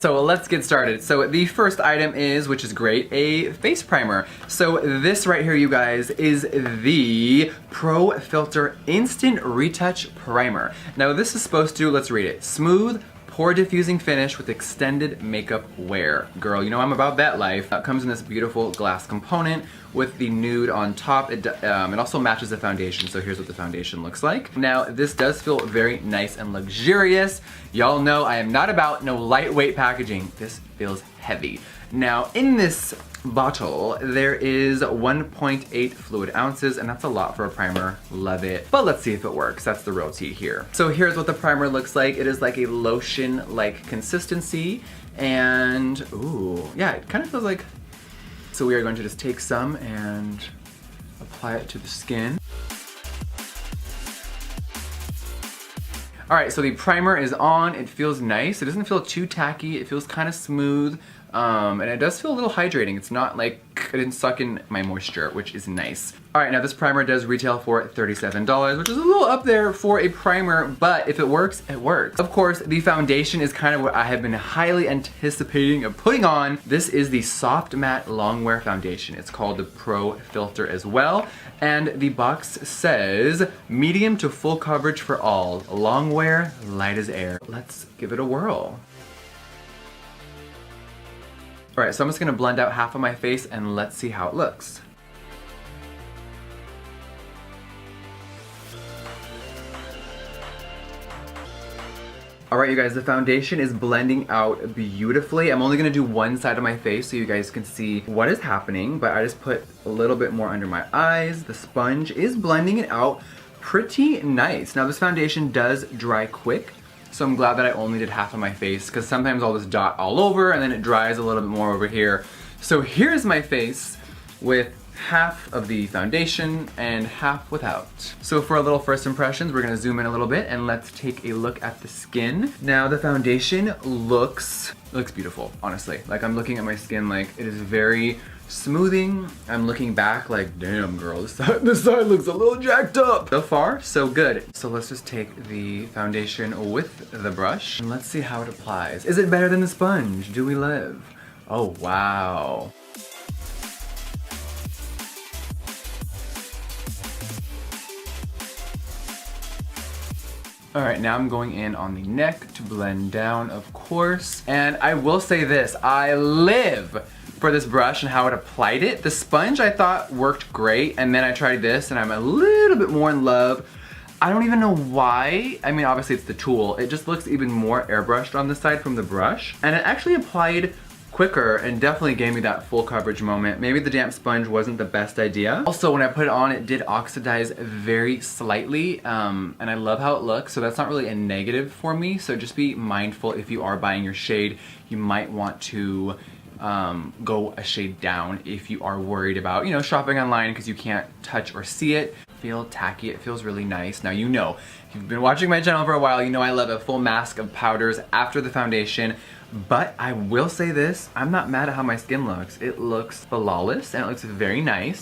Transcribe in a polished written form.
So let's get started. So the first item is, which is great, a face primer. So this right here, you guys, is the Pro Filter Instant Retouch Primer. Now this is supposed to, let's read it, smooth, pore diffusing finish with extended makeup wear. Girl, you know I'm about that life. It comes in this beautiful glass component with the nude on top. It also matches the foundation, so here's what the foundation looks like. Now, this does feel very nice and luxurious. Y'all know I am not about no lightweight packaging. This feels heavy. Now, in this bottle, there is 1.8 fluid ounces, and that's a lot for a primer. Love it. But let's see if it works. That's the real tea here. So here's what the primer looks like. It is like a lotion-like consistency, and ooh, yeah, it kind of feels like. So we are going to just take some and apply it to the skin. All right, so the primer is on. It feels nice. It doesn't feel too tacky. It feels kind of smooth. And it does feel a little hydrating. It's not like it didn't suck in my moisture, which is nice. All right, now this primer does retail for $37, which is a little up there for a primer, but if it works, it works. Of course, the foundation is kind of what I have been highly anticipating of putting on. This is the Soft Matte Longwear Foundation. It's called the Pro Filter as well. And the box says, medium to full coverage for all. Longwear, light as air. Let's give it a whirl. All right, so I'm just gonna blend out half of my face and let's see how it looks. All right, you guys, the foundation is blending out beautifully. I'm only gonna do one side of my face so you guys can see what is happening, but I just put a little bit more under my eyes. The sponge is blending it out pretty nice. Now this foundation does dry quick, so I'm glad that I only did half of my face because sometimes I'll just dot all over and then it dries a little bit more over here. So here's my face with half of the foundation and half without. So for our little first impressions, we're gonna zoom in a little bit and let's take a look at the skin. Now the foundation looks beautiful, honestly. Like I'm looking at my skin like it is very smoothing. I'm looking back like, damn girl, this side looks a little jacked up. So far, so good. So let's just take the foundation with the brush and let's see how it applies. Is it better than the sponge? Do we live? Oh, wow. All right, now I'm going in on the neck to blend down, of course. And I will say this, I live for this brush and how it applied it. The sponge I thought worked great, and then I tried this and I'm a little bit more in love. I don't even know why. I mean, obviously it's the tool. It just looks even more airbrushed on this side from the brush. And it actually applied quicker and definitely gave me that full coverage moment. Maybe the damp sponge wasn't the best idea. Also, when I put it on, it did oxidize very slightly, and I love how it looks, so that's not really a negative for me. So just be mindful if you are buying your shade, you might want to go a shade down if you are worried about, you know, shopping online because you can't touch or see it. Feel tacky, it feels really nice. Now you know, if you've been watching my channel for a while, you know I love a full mask of powders after the foundation, but I will say this, I'm not mad at how my skin looks. It looks flawless and it looks very nice.